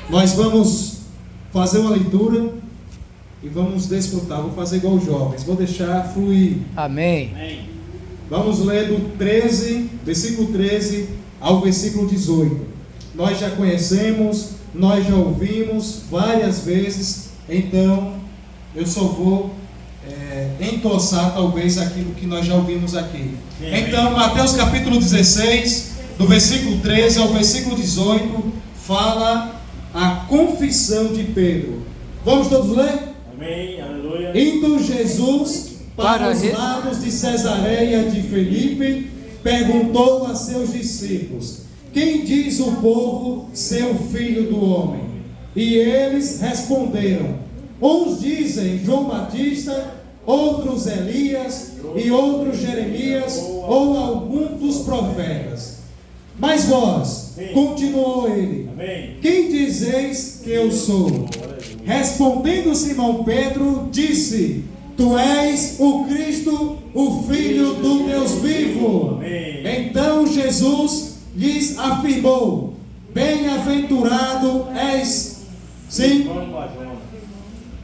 Nós vamos fazer uma leitura e vamos desfrutar. Vou fazer igual os jovens, vou deixar fluir. Amém. Vamos ler do 13, versículo 13 ao versículo 18. Nós já conhecemos, nós já ouvimos várias vezes, então eu só vou endossar talvez aquilo que nós já ouvimos aqui. Então, Mateus capítulo 16, do versículo 13 ao versículo 18, fala a confissão de Pedro. Vamos todos ler? Amém, aleluia. Indo Jesus para os lados de Cesareia de Filipe, perguntou a seus discípulos: quem diz o povo ser o filho do homem? E eles responderam: uns dizem João Batista, outros Elias, e outros Jeremias, ou algum dos profetas. Mas vós, continuou ele, quem dizeis que eu sou? Respondendo Simão Pedro, disse: tu és o Cristo, o Filho do Deus vivo. Então Jesus lhes afirmou: bem-aventurado és.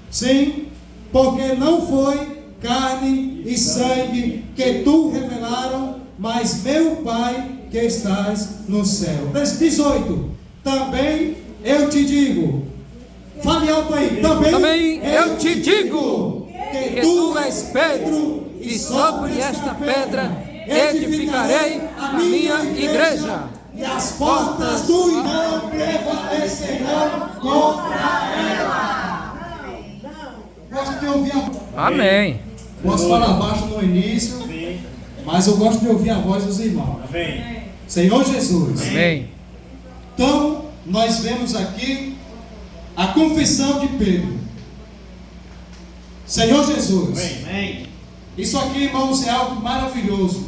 Sim, porque não foi carne e sangue que tu revelaram, mas meu Pai que estás no céu. 18. Também eu te digo, fale alto aí, também eu te digo que tu és Pedro, e sobre esta pedra edificarei a minha igreja, e as portas do inferno prevalecerão contra ela. Gosto de ouvir a... Amém. Posso falar baixo no início, mas eu gosto de ouvir a voz dos irmãos. Amém. Senhor Jesus. Amém. Então, nós vemos aqui a confissão de Pedro. Senhor Jesus. Amém. Isso aqui, irmãos, é algo maravilhoso.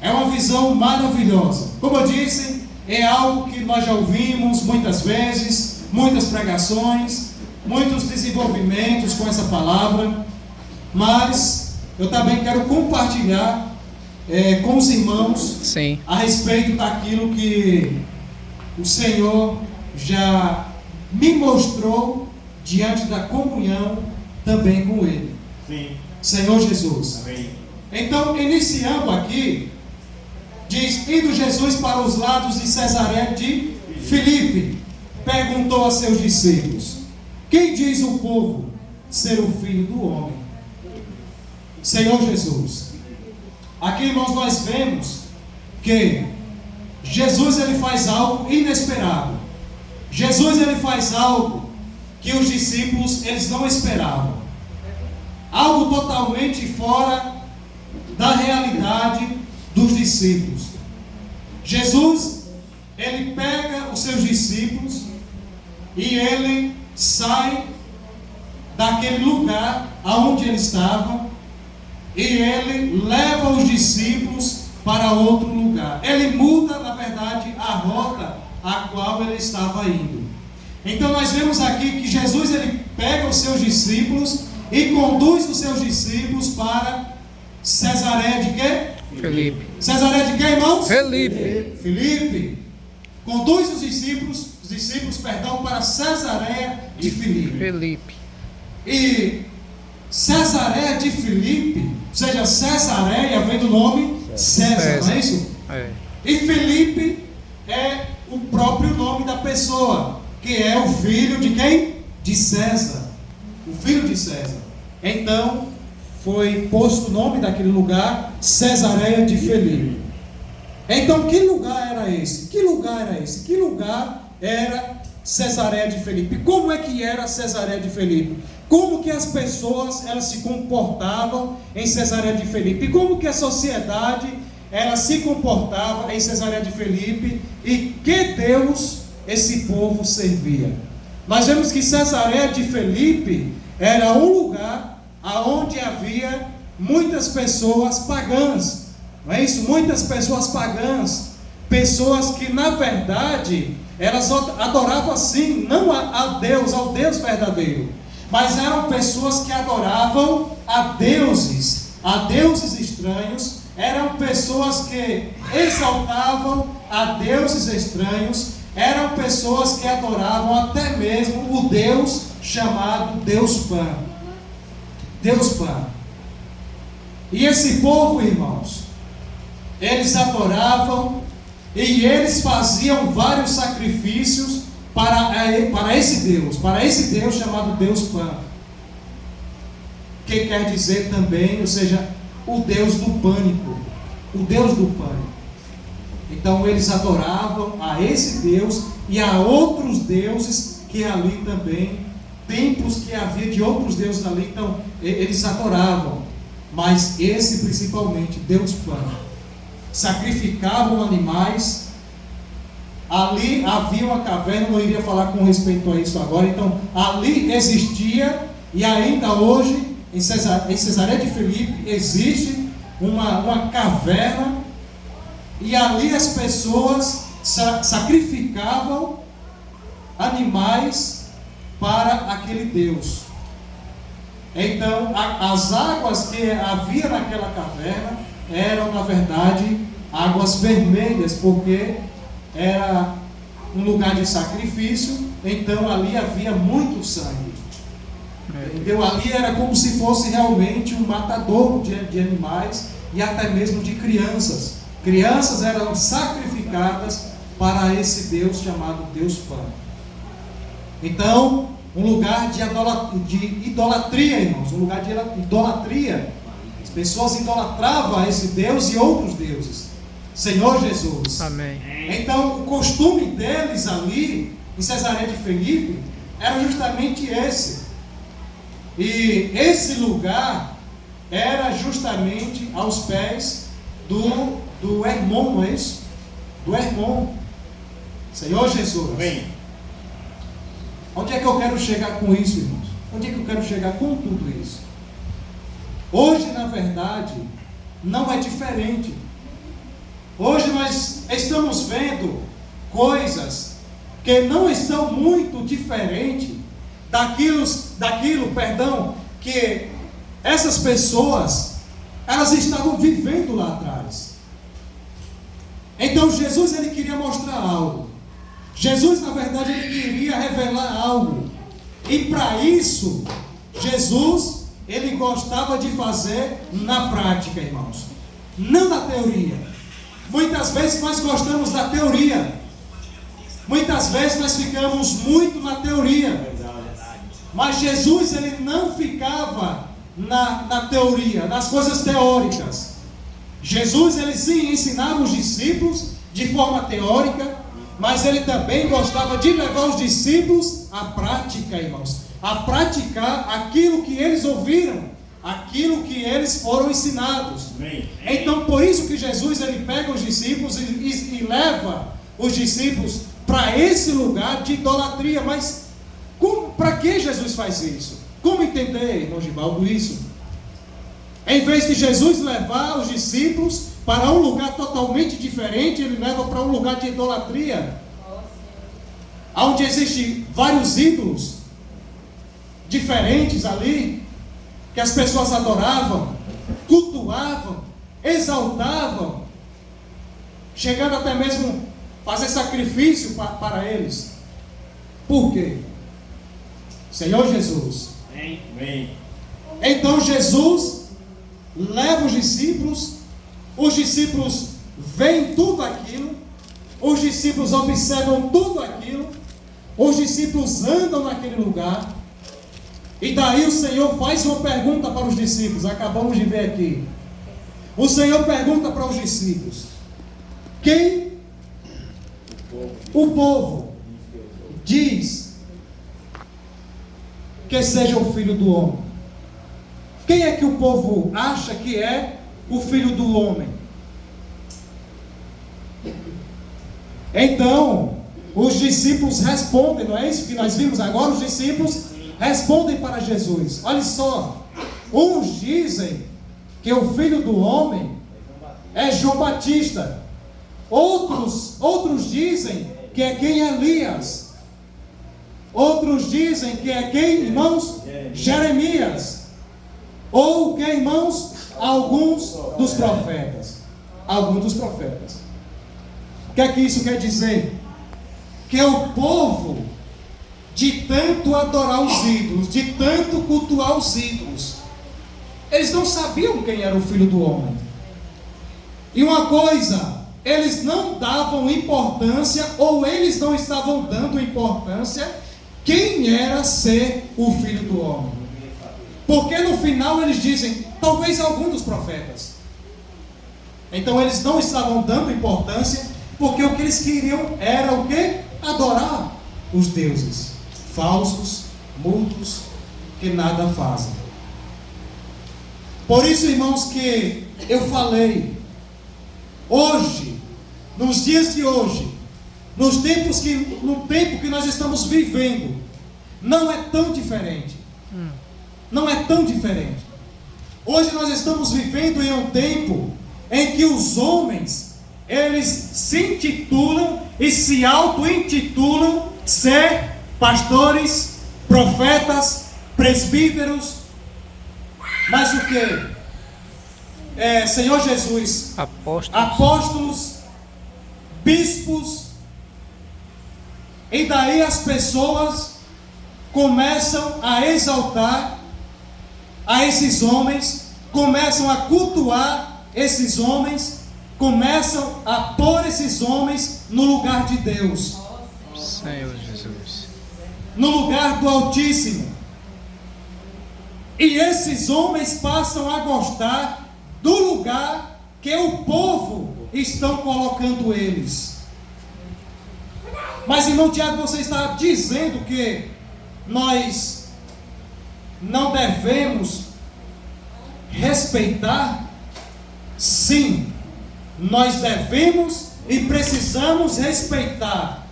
É uma visão maravilhosa. Como eu disse, é algo que nós já ouvimos muitas vezes, muitas pregações, muitos desenvolvimentos com essa palavra. Mas eu também quero compartilhar com os irmãos a respeito daquilo que o Senhor já me mostrou diante da comunhão também com Ele. Sim. Senhor Jesus. Amém. Então, iniciando aqui, diz: indo Jesus para os lados de Cesareia de Filipe, perguntou a seus discípulos: quem diz o povo ser o Filho do Homem? Senhor Jesus. Aqui, irmãos, nós vemos que Jesus ele faz algo inesperado. Jesus ele faz algo que os discípulos eles não esperavam. Algo totalmente fora da realidade dos discípulos. Jesus ele pega os seus discípulos e ele sai daquele lugar aonde ele estava, e ele leva os discípulos para outro lugar. Ele muda, na verdade, a rota a qual ele estava indo. Então nós vemos aqui que Jesus ele pega os seus discípulos e conduz os seus discípulos para Cesareia de quê? Filipe. Cesareia de quê, irmãos? Filipe. Filipe. Conduz os discípulos, para Cesareia de Filipe. Filipe. E Cesareia de Filipe, ou seja, Cesareia vem do nome César, não é isso? É. E Filipe é o próprio nome da pessoa, que é o filho de quem? De César. O filho de César. Então, foi posto o nome daquele lugar, Cesareia de Filipe. Então, que lugar era esse? Que lugar era esse? Que lugar era Cesareia de Filipe? Como é que era Cesareia de Filipe? Como que as pessoas elas se comportavam em Cesareia de Filipe? Como que a sociedade ela se comportava em Cesareia de Filipe? E que Deus esse povo servia? Nós vemos que Cesareia de Filipe era um lugar onde havia muitas pessoas pagãs. Não é isso? Muitas pessoas pagãs. Pessoas que na verdade elas adoravam sim, não a Deus, ao Deus verdadeiro, mas eram pessoas que adoravam a deuses estranhos. Eram pessoas que exaltavam a deuses estranhos, eram pessoas que adoravam até mesmo o Deus chamado Deus Pan. Deus Pan. E esse povo, irmãos, eles adoravam e eles faziam vários sacrifícios para esse Deus chamado Deus Pan. Que quer dizer também, ou seja, o Deus do pânico. O Deus do pânico. Então eles adoravam a esse Deus e a outros deuses que ali também, templos que havia de outros deuses ali, então eles adoravam. Mas esse principalmente, Deus Pan. Sacrificavam animais. Ali havia uma caverna, não iria falar com respeito a isso agora. Então ali existia, e ainda hoje em Cesareia de Filipe existe uma caverna, e ali as pessoas sacrificavam animais para aquele Deus. Então as águas que havia naquela caverna eram, na verdade, águas vermelhas, porque era um lugar de sacrifício. Então ali havia muito sangue. Entendeu? Ali era como se fosse realmente um matadouro de animais e até mesmo de crianças. Crianças eram sacrificadas para esse Deus chamado Deus Pan. Então, um lugar de idolatria, irmãos, um lugar de idolatria. As pessoas idolatravam a esse Deus e outros deuses. Senhor Jesus. Amém. Então, o costume deles ali, em Cesareia de Filipe, era justamente esse. E esse lugar era justamente aos pés do Hermon, não é isso? Do Hermon. Senhor Jesus. Amém. Onde é que eu quero chegar com isso, irmãos? Onde é que eu quero chegar com tudo isso? Hoje, na verdade, não é diferente. Hoje nós estamos vendo coisas que não estão muito diferentes daquilo, que essas pessoas, elas estavam vivendo lá atrás. Então Jesus, ele queria mostrar algo. Jesus, na verdade, ele queria revelar algo. E para isso, Jesus, ele gostava de fazer na prática, irmãos. Não na teoria. Muitas vezes nós gostamos da teoria. Muitas vezes nós ficamos muito na teoria. Mas Jesus, ele não ficava na teoria, nas coisas teóricas. Jesus, ele sim ensinava os discípulos de forma teórica, mas ele também gostava de levar os discípulos à prática, irmãos. A praticar aquilo que eles ouviram, aquilo que eles foram ensinados. Então, por isso que Jesus, ele pega os discípulos e leva os discípulos para esse lugar de idolatria. Mas para que Jesus faz isso? Como entender, irmão Givaldo, isso? Em vez de Jesus levar os discípulos para um lugar totalmente diferente, ele leva para um lugar de idolatria, onde existem vários ídolos diferentes ali, que as pessoas adoravam, cultuavam, exaltavam, chegando até mesmo fazer sacrifício para eles. Por quê? Senhor Jesus. Amém. Então Jesus leva os discípulos veem tudo aquilo, os discípulos observam tudo aquilo, os discípulos andam naquele lugar, e daí o Senhor faz uma pergunta para os discípulos. Acabamos de ver aqui. O Senhor pergunta para os discípulos: quem o povo diz que seja o Filho do Homem? Quem é que o povo acha que é o Filho do Homem? Então, os discípulos respondem, não é isso que nós vimos agora? Os discípulos respondem para Jesus. Olha só, uns dizem que o Filho do Homem é João Batista, outros dizem que é quem Elias, outros dizem que é quem, irmãos? Jeremias, ou que, irmãos? Alguns dos profetas. O que é que isso quer dizer? que o povo, de tanto adorar os ídolos, de tanto cultuar os ídolos, eles não sabiam quem era o Filho do Homem. E uma coisa, eles não davam importância, ou eles não estavam dando importância, quem era ser o Filho do Homem. Porque no final eles dizem, talvez algum dos profetas. Então eles não estavam dando importância, porque o que eles queriam era o quê? Adorar os deuses falsos, mudos, que nada fazem. Por isso, irmãos, que eu falei, hoje, nos dias de hoje, no tempo que nós estamos vivendo, não é tão diferente. Não é tão diferente. Hoje nós estamos vivendo em um tempo em que os homens, eles se intitulam e se auto-intitulam ser pastores, profetas, presbíteros, mas o que? Senhor Jesus, apóstolos, bispos, e daí as pessoas começam a exaltar a esses homens, começam a cultuar esses homens, começam a pôr esses homens no lugar de Deus, Senhor Jesus, no lugar do Altíssimo. E esses homens passam a gostar do lugar que o povo estão colocando eles. Mas, irmão Tiago, você está dizendo que nós não devemos respeitar? Sim, nós devemos e precisamos respeitar,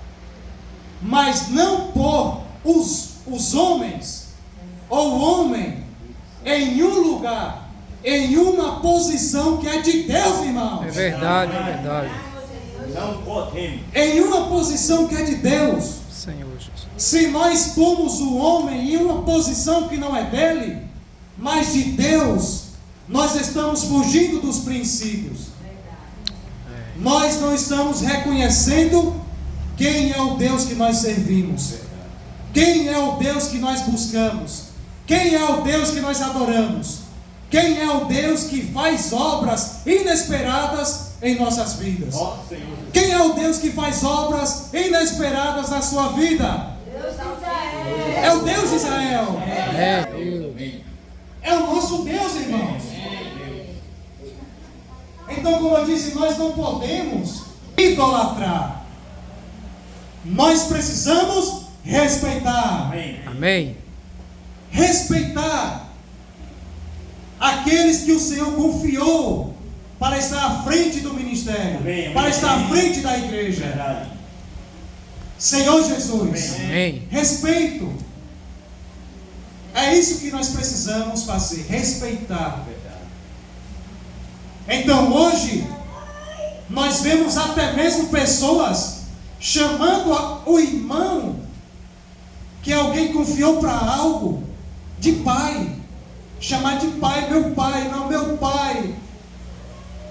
mas não pôr os homens, ou o homem, em um lugar, em uma posição que é de Deus, irmãos. é verdade, é verdade, Não podemos. Em uma posição que é de Deus. Senhor Jesus, Se nós pomos o homem em uma posição que não é dele, mas de Deus, nós estamos fugindo dos princípios. Nós não estamos reconhecendo quem é o Deus que nós servimos, quem é o Deus que nós buscamos, quem é o Deus que nós adoramos, quem é o Deus que faz obras inesperadas em nossas vidas. Quem é o Deus que faz obras inesperadas na sua vida? É o Deus de Israel. É o nosso Deus, irmãos. Então, como eu disse, nós não podemos idolatrar. Nós precisamos respeitar. amém, Respeitar aqueles que o Senhor confiou para estar à frente do ministério, Amém. para estar à frente da igreja. Verdade. Senhor Jesus, amém, respeito. É isso que nós precisamos fazer, respeitar. Então hoje, nós vemos até mesmo pessoas chamando o irmão que alguém confiou para algo, de pai. Chamar de pai, meu pai, não meu pai.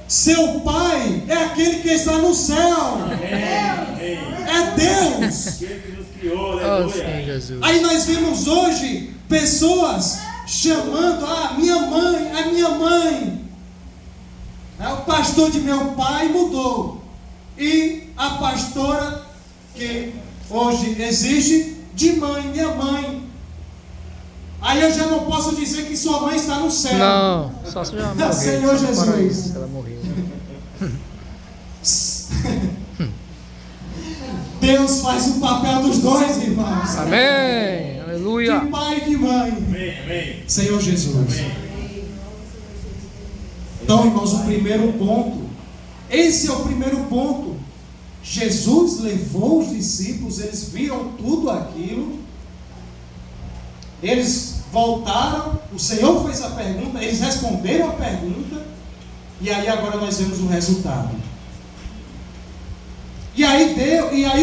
Seu pai é aquele que está no céu. É Deus. Aquele que nos criou, oh Senhor aleluia. Jesus, Aí nós vemos hoje pessoas chamando a minha mãe. O pastor de meu pai mudou. E a pastora que hoje existe de mãe, minha mãe. Aí eu já não posso dizer que sua mãe está no céu. não, só se já morreu, Senhor só para Jesus. isso, ela morreu, Deus faz o papel dos dois, irmãos. amém, aleluia, De pai e de mãe. Amém, amém. Senhor Jesus. Então, irmãos, o primeiro ponto. Esse é o primeiro ponto. Jesus levou os discípulos, eles viram tudo aquilo. Eles voltaram, o Senhor fez a pergunta, eles responderam a pergunta. E aí agora nós vemos o resultado. E aí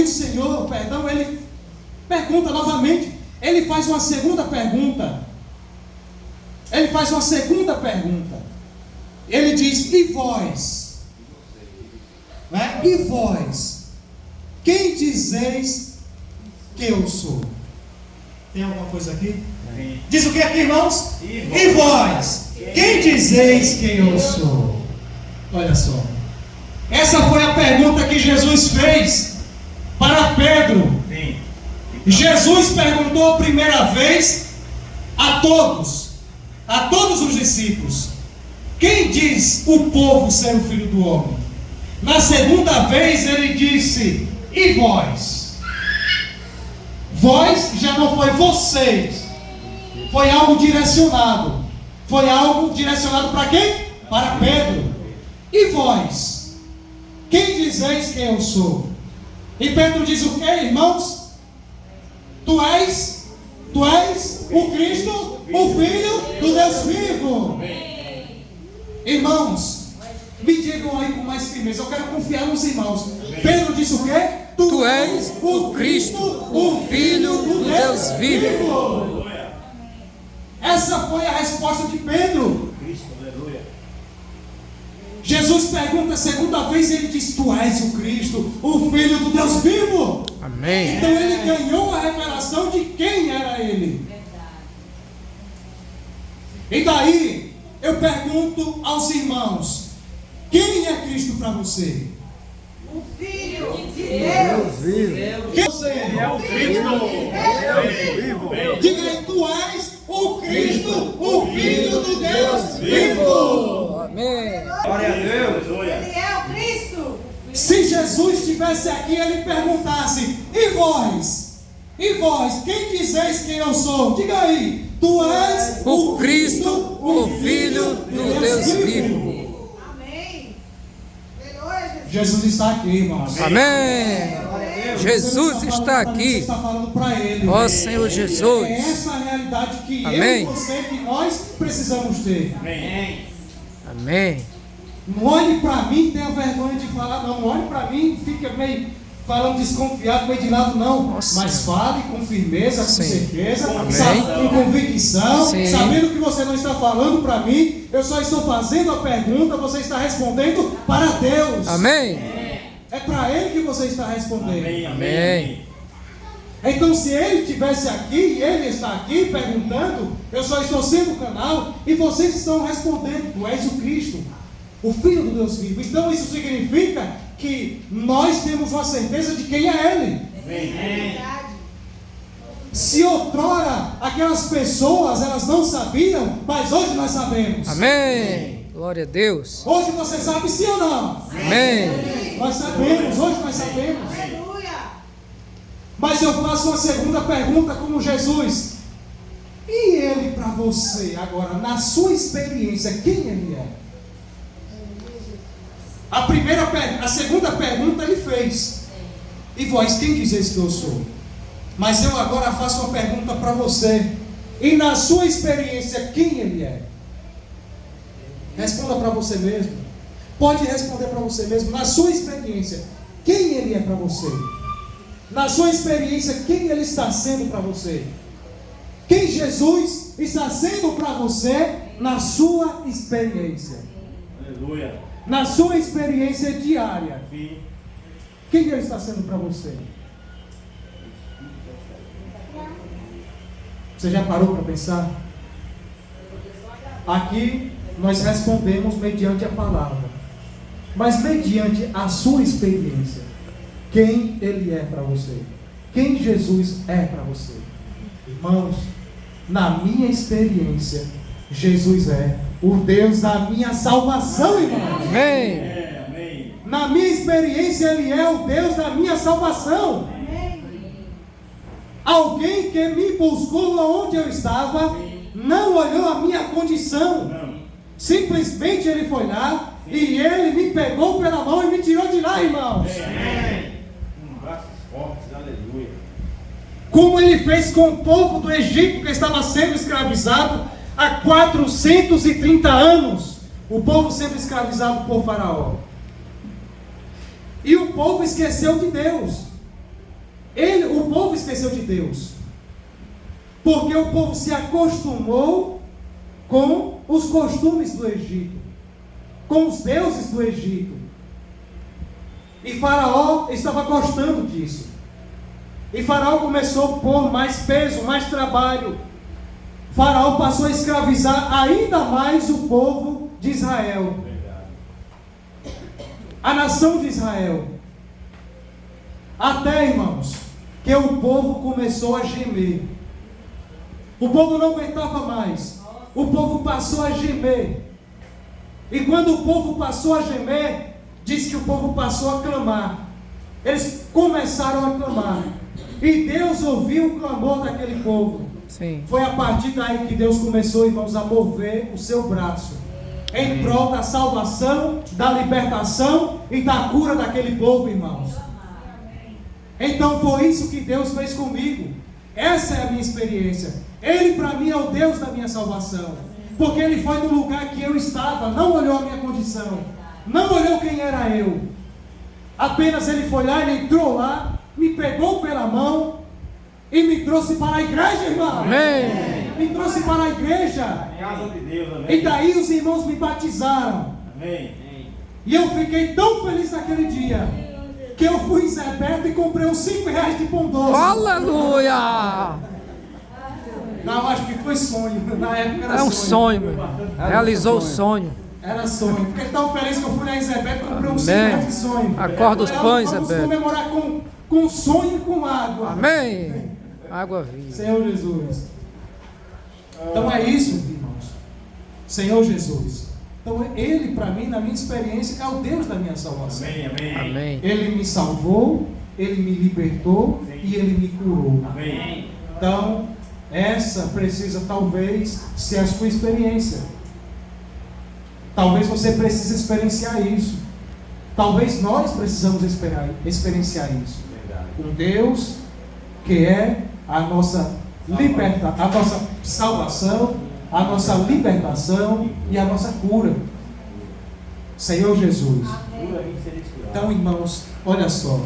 o Senhor, ele pergunta novamente. Ele faz uma segunda pergunta. Ele diz: e vós? E vós? Quem dizeis que eu sou? Tem alguma coisa aqui? Sim. Diz o que aqui, irmãos? E E vós? Quem dizeis quem eu sou? Olha só. Essa foi a pergunta que Jesus fez para Pedro. Sim. Jesus perguntou a primeira vez a todos os discípulos: quem diz o povo ser o Filho do Homem? Na segunda vez ele disse: e vós? Vós já não foi vocês, foi algo direcionado. Foi algo direcionado para quem? Para Pedro. E vós? Quem dizeis que eu sou? E Pedro diz o que, irmãos? Tu és o Cristo, o Filho do Deus vivo. Irmãos, me digam aí com mais firmeza, eu quero confiar nos irmãos. Pedro disse o quê? Tu és o Cristo, o Filho do Deus vivo. Essa foi a resposta de Pedro. Cristo, aleluia. Jesus pergunta a segunda vez e ele diz: tu és o Cristo, o Filho do Deus vivo. Amém. Então ele ganhou a revelação de quem era ele. E daí eu pergunto aos irmãos: quem é Cristo para você? O Filho de Deus. Quem você É é? o Cristo vivo. Diga aí: tu és o Cristo, o Filho do Deus vivo. Amém. Glória a Deus. Aleluia. Ele é o Cristo. Se Jesus estivesse aqui e ele perguntasse: e vós? E vós? Quem dizeis quem eu sou? Diga aí: tu és O Cristo, o Filho do Deus vivo. Amém. Aleluia, Jesus. Jesus está aqui, irmãos. Amém. Jesus está Você aqui. está falando para ele. Ó Senhor É Jesus. essa a realidade que eu e Amém. você, que nós precisamos ter. Amém. Amém. Não olhe para mim, tenha vergonha de falar, não. Não olhe para mim, fica meio falando desconfiado, meio de lado, não. Nossa. Mas fale com firmeza, com Sim. certeza, Amém. com convicção, Sim. sabendo que você não está falando para mim, eu só estou fazendo a pergunta, você está respondendo para Deus. Amém. É para Ele que você está respondendo. Amém. Amém. Então, se Ele estivesse aqui e Ele está aqui perguntando, eu só estou sendo o canal e vocês estão respondendo: tu és o Cristo, o Filho do Deus vivo. Então, isso significa que nós temos uma certeza de quem é Ele. Amém. Se outrora aquelas pessoas elas não sabiam, mas hoje nós sabemos. Amém. Glória a Deus. Hoje você sabe, sim ou não? Amém. Nós sabemos, hoje nós sabemos. Aleluia. Mas eu faço uma segunda pergunta como Jesus: e Ele para você agora, na sua experiência, quem Ele é? A segunda pergunta Ele fez: e vós, quem dizeis que eu sou? Mas eu agora faço uma pergunta para você: e na sua experiência, quem Ele é? Responda para você mesmo. Pode responder para você mesmo. Na sua experiência, quem Ele é para você? Na sua experiência, quem Ele está sendo para você? Quem Jesus está sendo para você na sua experiência? Aleluia. Na sua experiência diária, Sim. quem Ele está sendo para você? Você já parou para pensar? Aqui nós respondemos mediante a palavra, mas mediante a sua experiência, quem Ele é para você? Quem Jesus é para você? Irmãos, na minha experiência, Jesus é o Deus da minha salvação, irmãos. Amém. Amém. Na minha experiência, Ele é o Deus da minha salvação. Alguém que me buscou onde eu estava, não olhou a minha condição. Não. Simplesmente Ele foi lá e Ele me pegou pela mão e me tirou de lá, irmãos. Amém. Braços fortes, aleluia. Como Ele fez com o povo do Egito que estava sendo escravizado há 430 anos. O povo sendo escravizado por Faraó. E o povo esqueceu de Deus. O povo esqueceu de Deus. Porque o povo se acostumou com os costumes do Egito, com os deuses do Egito. E Faraó estava gostando disso. E Faraó começou a pôr mais peso, mais trabalho. Faraó passou a escravizar ainda mais o povo de Israel. A nação de Israel. Até, irmãos, que o povo começou a gemer. O povo não aguentava mais. O povo passou a gemer. E quando o povo passou a gemer, diz que o povo passou a clamar. Eles começaram a clamar. E Deus ouviu o clamor daquele povo. Sim. Foi a partir daí que Deus começou, irmãos, a mover o seu braço em prol da salvação, da libertação e da cura daquele povo, irmãos. Então foi isso que Deus fez comigo. Essa é a minha experiência. Ele para mim é o Deus da minha salvação, porque Ele foi no lugar que eu estava, não olhou a minha condição, não olhou quem era eu. Apenas Ele foi lá, Ele entrou lá, me pegou pela mão e me trouxe para a igreja, irmão. Amém. Me trouxe para a igreja. Casa de Deus, amém. E daí os irmãos me batizaram. Amém. E eu fiquei tão feliz naquele dia, que eu fui em Zé Beto e comprei uns 5 reais de pão doce. Aleluia! Não, acho que foi sonho. Na época era É um sonho, meu irmão. Realizou o sonho. Era sonho. Fiquei tão feliz que eu fui lá em Zé Beto e comprei uns 5 Amém. reais de sonho. Acorda os pães, Zé Vamos Beto. comemorar com sonho e com água. Amém. Água viva. Senhor Jesus. Então é isso, irmãos. Senhor Jesus. Então Ele, para mim, na minha experiência, é o Deus da minha salvação. Amém, amém. Amém. Ele me salvou, Ele me libertou e Ele me curou. Amém. Então, essa precisa talvez ser a sua experiência. Talvez você precise experienciar isso. Talvez nós precisamos experienciar isso. Um Deus que é a nossa a nossa salvação, a nossa libertação e a nossa cura. Senhor Jesus. Então, irmãos, olha só.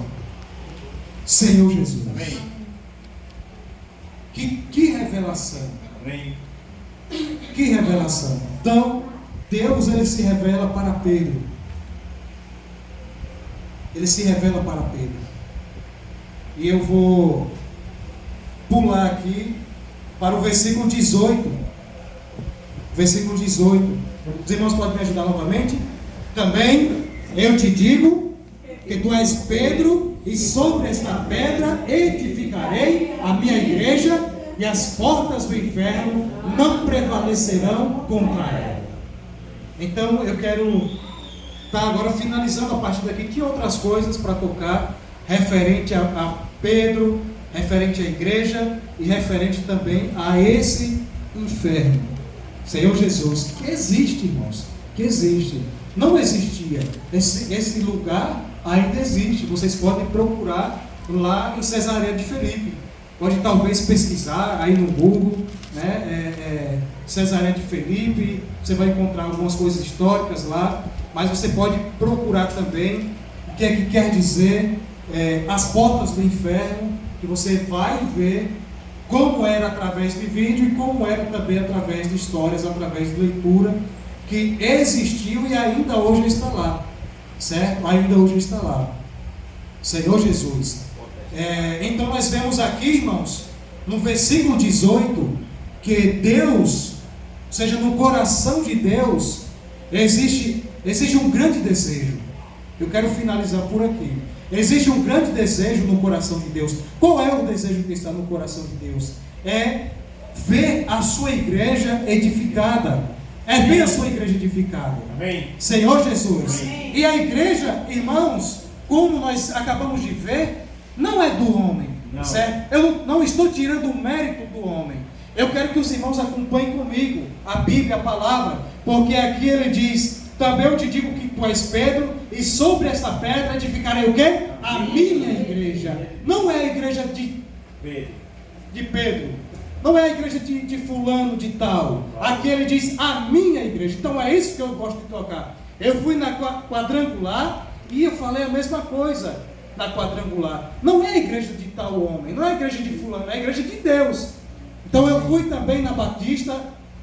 Senhor Jesus. Amém. Que revelação. Amém. Que revelação. Então, Deus, Ele se revela para Pedro. Ele se revela para Pedro. E eu vou pular aqui para o versículo 18. Versículo 18. Os irmãos podem me ajudar novamente? Também eu te digo que tu és Pedro, e sobre esta pedra edificarei a minha igreja, e as portas do inferno não prevalecerão contra ela. Então eu quero estar agora finalizando a partir daqui. Tinha outras coisas para tocar referente a Pedro, referente à igreja e referente também a esse inferno. Senhor Jesus, que existe, irmãos, que existe. Não existia. Esse lugar ainda existe. Vocês podem procurar lá em Cesareia de Filipe. Pode talvez pesquisar aí no Google, né? Cesareia de Filipe. Você vai encontrar algumas coisas históricas lá. Mas você pode procurar também o que é que quer dizer as portas do inferno, que você vai ver como era através de vídeo e como era também através de histórias, através de leitura, que existiu e ainda hoje está lá, certo? Ainda hoje está lá. Senhor Jesus. Então nós vemos aqui, irmãos, no versículo 18, que Deus, ou seja, no coração de Deus, existe um grande desejo. Eu quero finalizar por aqui. Existe um grande desejo no coração de Deus. Qual é o desejo que está no coração de Deus? É ver a sua igreja edificada. É ver a sua igreja edificada. Amém. Senhor Jesus. Amém. E a igreja, irmãos, como nós acabamos de ver, não é do homem. Não. Certo? Eu não estou tirando o mérito do homem. Eu quero que os irmãos acompanhem comigo a Bíblia, a palavra, porque aqui ele diz: também eu te digo que tu és Pedro, e sobre esta pedra edificarei o quê? A minha igreja. Não é a igreja de Pedro. Não é a igreja de fulano, de tal. Aqui ele diz a minha igreja. Então é isso que eu gosto de tocar. Eu fui na quadrangular e eu falei a mesma coisa na quadrangular. Não é a igreja de tal homem, não é a igreja de fulano, é a igreja de Deus. Então eu fui também na Batista,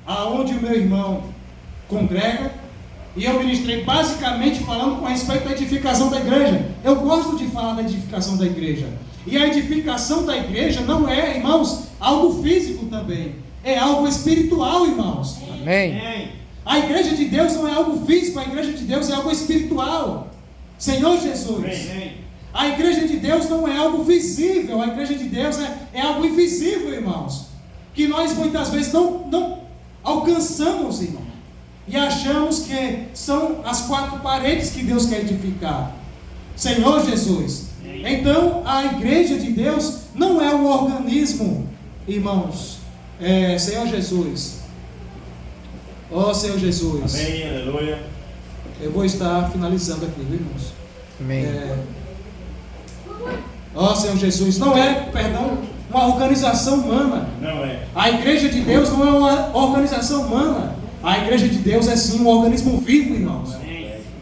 aonde o meu irmão congrega, e eu ministrei basicamente falando com respeito à edificação da igreja. Eu gosto de falar da edificação da igreja. E a edificação da igreja não é, irmãos, algo físico também. É algo espiritual, irmãos. Amém. Amém. A igreja de Deus não é algo físico, a igreja de Deus é algo espiritual. Senhor Jesus. Amém. A igreja de Deus não é algo visível, a igreja de Deus é algo invisível, irmãos. Que nós muitas vezes não alcançamos, irmão. E achamos que são as 4 paredes que Deus quer edificar. Senhor Jesus. Então, a igreja de Deus não é um organismo, irmãos. Senhor Jesus. Ó Senhor Jesus. Amém, aleluia. Eu vou estar finalizando aqui, viu, irmãos? Amém. Ó Senhor Jesus. Não é, perdão, uma organização humana. Não é. A igreja de Deus não é uma organização humana. A igreja de Deus é sim um organismo vivo, irmãos.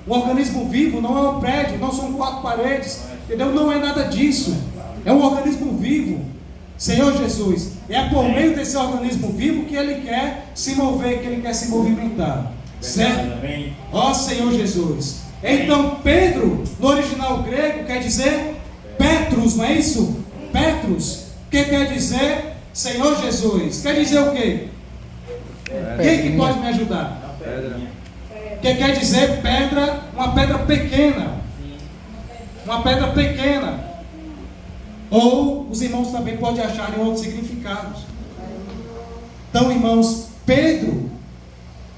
Um organismo vivo não é um prédio, não são 4 paredes, entendeu? Não é nada disso. É um organismo vivo. Senhor Jesus, é por meio desse organismo vivo que ele quer se mover, que ele quer se movimentar. Certo? Amém. Ó Senhor Jesus. Então Pedro, no original grego, quer dizer Petrus, não é isso? Petrus, que quer dizer Senhor Jesus. Quer dizer o quê? Quem que pode me ajudar? Que quer dizer pedra, uma pedra pequena. Uma pedra pequena. Ou os irmãos também podem achar em outros significados. Então, irmãos, Pedro,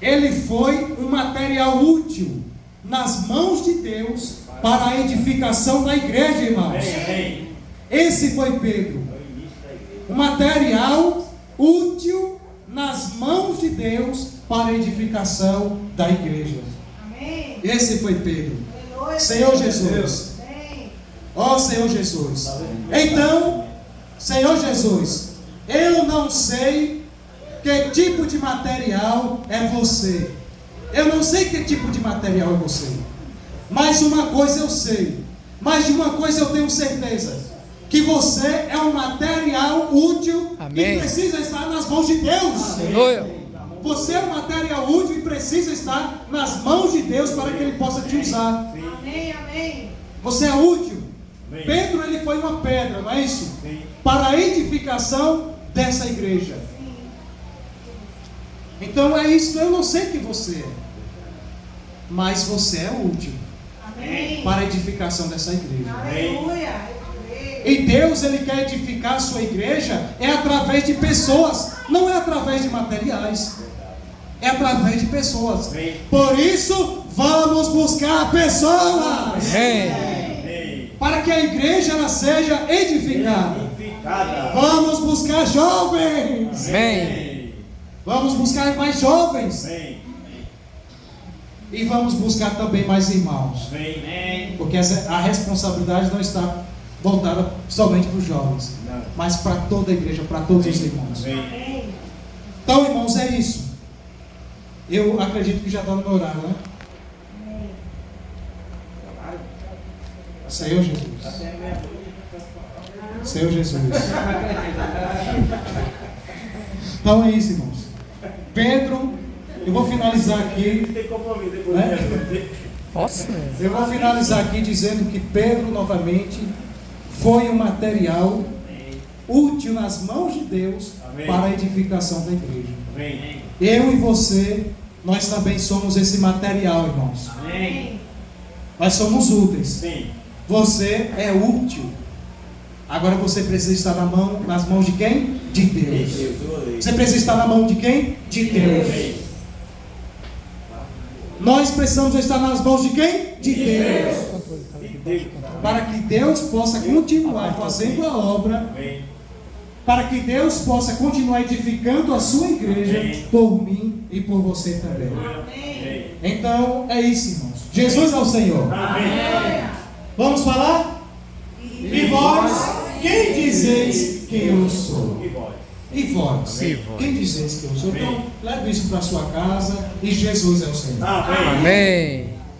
ele foi um material útil nas mãos de Deus para a edificação da igreja, irmãos. Amém. Esse foi Pedro. Um material útil nas mãos de Deus para a edificação da igreja. Amém. Esse foi Pedro. Aleluia. Senhor Jesus. Amém. Ó Senhor Jesus. Então, Senhor Jesus, eu não sei que tipo de material é você. Eu não sei que tipo de material é você. Mas uma coisa eu sei. Mas de uma coisa eu tenho certeza. Que você é um material útil. Amém. E precisa estar nas mãos de Deus. Aleluia. Você é um material útil e precisa estar nas mãos de Deus para que Ele possa te usar. Amém. Amém. Você é útil. Amém. Pedro, ele foi uma pedra, não é isso? Sim. Para a edificação dessa igreja. Então é isso, eu não sei que você é. Mas você é útil Amém. para a edificação dessa igreja. Aleluia. E Deus, Ele quer edificar a sua igreja através de pessoas, não é através de materiais, é através de pessoas. Amém. Por isso, vamos buscar pessoas Amém. para que a igreja ela seja edificada. Edificada. Vamos buscar jovens, Amém. vamos buscar mais jovens Amém. e vamos buscar também mais irmãos, Amém. porque a responsabilidade não está voltada somente para os jovens, Não. mas para toda a igreja, para todos os irmãos. Amém. Amém. Então, irmãos, é isso. Eu acredito que já está no meu horário, né? Senhor Jesus. Senhor Jesus. Então é isso, irmãos. Pedro, eu vou finalizar aqui. Tem compromisso depois. Né? Nossa. Eu vou finalizar aqui dizendo que Pedro, novamente, foi um material útil nas mãos de Deus. Amém. Para a edificação da igreja. Amém. Eu e você, nós também somos esse material, irmãos. Amém. Nós somos úteis. Sim. Você é útil. Agora você precisa estar nas mãos de quem? De Deus. Você precisa estar na mão de quem? De Deus. Amém. Nós precisamos estar nas mãos de quem? De Deus. Para que Deus possa continuar fazendo a obra. Amém. Para que Deus possa continuar edificando a sua igreja. Amém. Por mim e por você também. Amém. Então é isso, irmãos. Jesus é o Senhor. Amém. Vamos falar? E vós, quem dizeis que eu sou? E vós? E vós? E vós? Quem dizeis que eu sou? Amém. Então, leve isso para sua casa e Jesus é o Senhor. Amém. Amém.